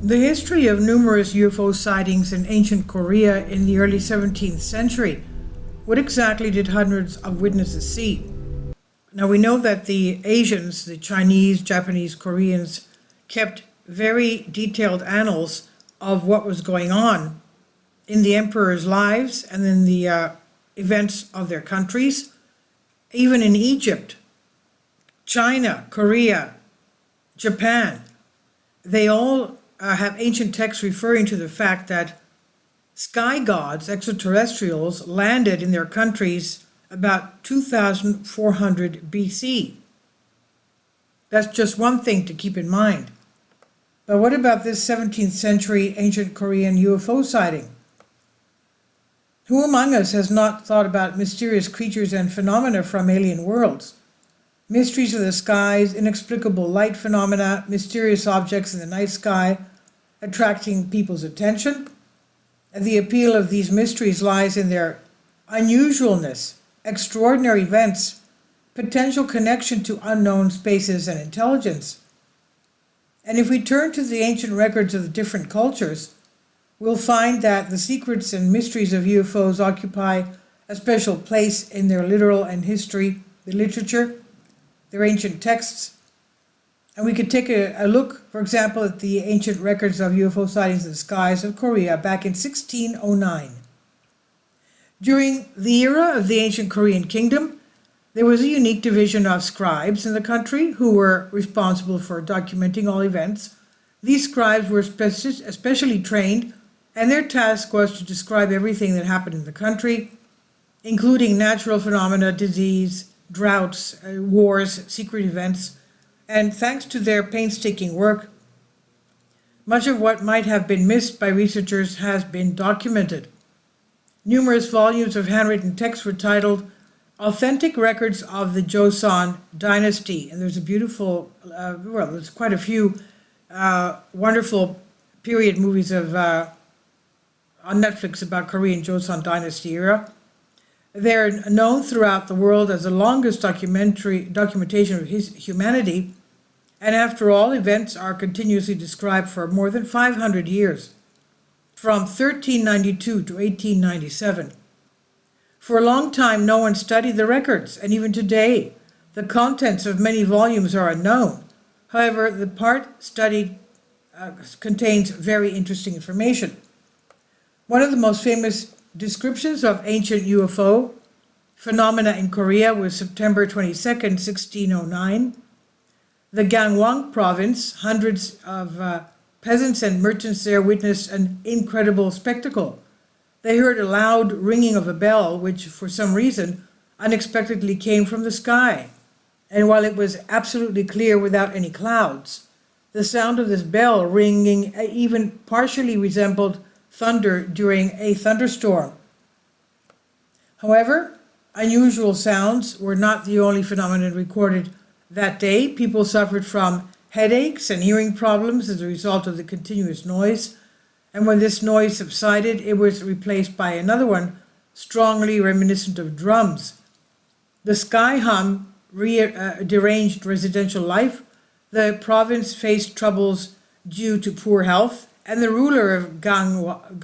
The history of numerous UFO sightings in ancient Korea in the early 17th century. What exactly did hundreds of witnesses see? Now we know that the Asians, the Chinese, Japanese, Koreans, kept very detailed annals of what was going on in the emperor's lives and in the events of their countries. Even in Egypt, China, Korea, Japan, they all have ancient texts referring to the fact that sky gods, extraterrestrials, landed in their countries about 2400 BC. That's just one thing to keep in mind. But what about this 17th century ancient Korean UFO sighting? Who among us has not thought about mysterious creatures and phenomena from alien worlds? Mysteries of the skies, inexplicable light phenomena, mysterious objects in the night sky, attracting people's attention. And the appeal of these mysteries lies in their unusualness, extraordinary events, potential connection to unknown spaces and intelligence. And if we turn to the ancient records of the different cultures, we'll find that the secrets and mysteries of UFOs occupy a special place in their literal and history, the literature, their ancient texts. And we could take a look, for example, at the ancient records of UFO sightings in the skies of Korea back in 1609. During the era of the ancient Korean kingdom, there was a unique division of scribes in the country who were responsible for documenting all events. These scribes were especially trained, and their task was to describe everything that happened in the country, including natural phenomena, disease, droughts, wars, secret events. And thanks to their painstaking work, much of what might have been missed by researchers has been documented. Numerous volumes of handwritten texts were titled Authentic Records of the Joseon Dynasty. And there's a beautiful, there's quite a few wonderful period movies on Netflix about Korean Joseon Dynasty era. They're known throughout the world as the longest documentation of humanity, and after all, events are continuously described for more than 500 years, from 1392 to 1897. For a long time, no one studied the records, and even today, the contents of many volumes are unknown. However, the part studied contains very interesting information. One of the most famous descriptions of ancient UFO phenomena in Korea was September 22nd, 1609. The Gangwon province, hundreds of peasants and merchants there witnessed an incredible spectacle. They heard a loud ringing of a bell, which for some reason unexpectedly came from the sky. And while it was absolutely clear without any clouds, the sound of this bell ringing even partially resembled thunder during a thunderstorm. However, unusual sounds were not the only phenomenon recorded that day. People suffered from headaches and hearing problems as a result of the continuous noise. And when this noise subsided, it was replaced by another one, strongly reminiscent of drums. The sky hum deranged residential life. The province faced troubles due to poor health, and the ruler of Gwanha,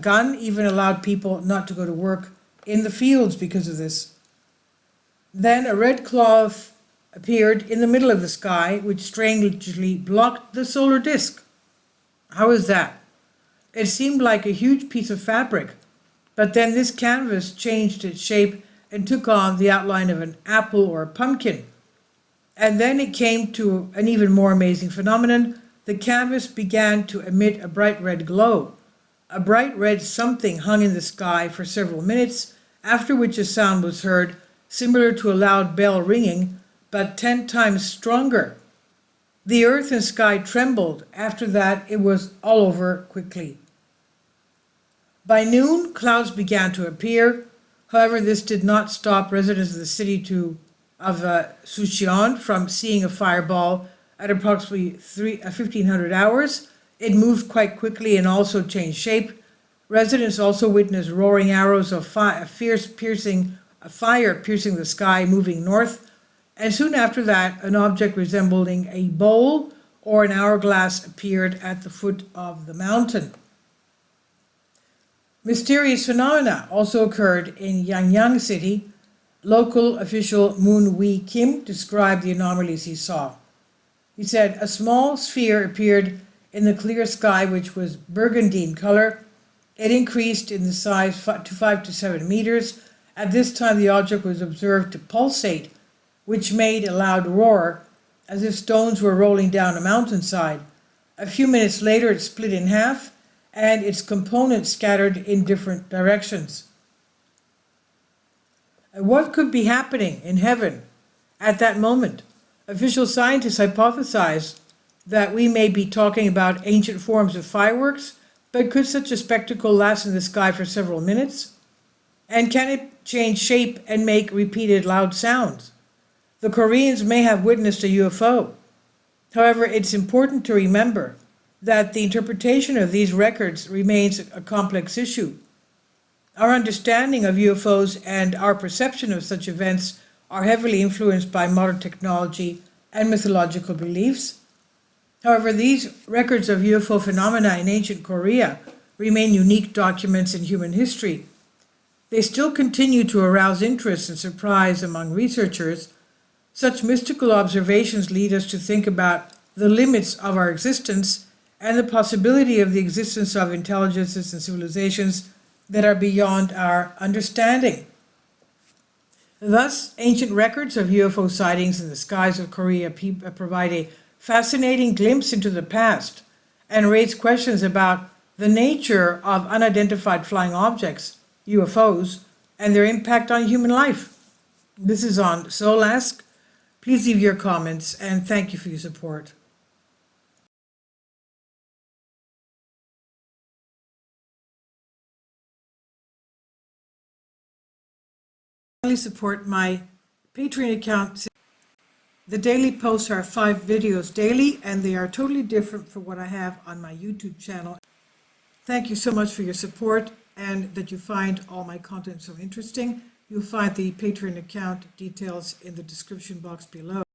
Gun, even allowed people not to go to work in the fields because of this. Then a red cloth appeared in the middle of the sky, which strangely blocked the solar disk. How is that? It seemed like a huge piece of fabric, but then this canvas changed its shape and took on the outline of an apple or a pumpkin. And then it came to an even more amazing phenomenon. The canvas began to emit a bright red glow. A bright red something hung in the sky for several minutes, after which a sound was heard, similar to a loud bell ringing, but 10 times stronger. The earth and sky trembled. After that, it was all over quickly. By noon, clouds began to appear. However, this did not stop residents of the city of Sucheon from seeing a fireball at approximately 1500 hours. It moved quite quickly and also changed shape. Residents also witnessed roaring arrows of fire piercing the sky, moving north. and soon after that, an object resembling a bowl or an hourglass appeared at the foot of the mountain. Mysterious phenomena also occurred in Yangyang City. Local official Moon Wee Kim described the anomalies he saw. He said, "A small sphere appeared in the clear sky, which was burgundy in color. It increased in the size to 5 to 7 meters. At this time, the object was observed to pulsate, which made a loud roar, as if stones were rolling down a mountainside. A few minutes later, it split in half, and its components scattered in different directions." And what could be happening in heaven at that moment? Official scientists hypothesize that we may be talking about ancient forms of fireworks, but could such a spectacle last in the sky for several minutes? And can it change shape and make repeated loud sounds? The Koreans may have witnessed a UFO. However, it's important to remember that the interpretation of these records remains a complex issue. Our understanding of UFOs and our perception of such events are heavily influenced by modern technology and mythological beliefs. However, these records of UFO phenomena in ancient Korea remain unique documents in human history. They still continue to arouse interest and surprise among researchers. Such mystical observations lead us to think about the limits of our existence and the possibility of the existence of intelligences and civilizations that are beyond our understanding. Thus, ancient records of UFO sightings in the skies of Korea provide a fascinating glimpse into the past and raise questions about the nature of unidentified flying objects, UFOs, and their impact on human life. This is on Soul Ask. Please leave your comments, and thank you for your support. Support my Patreon account. The daily posts are 5 videos daily, and they are totally different from what I have on my YouTube channel. Thank you so much for your support and that you find all my content so interesting. You'll find the Patreon account details in the description box below.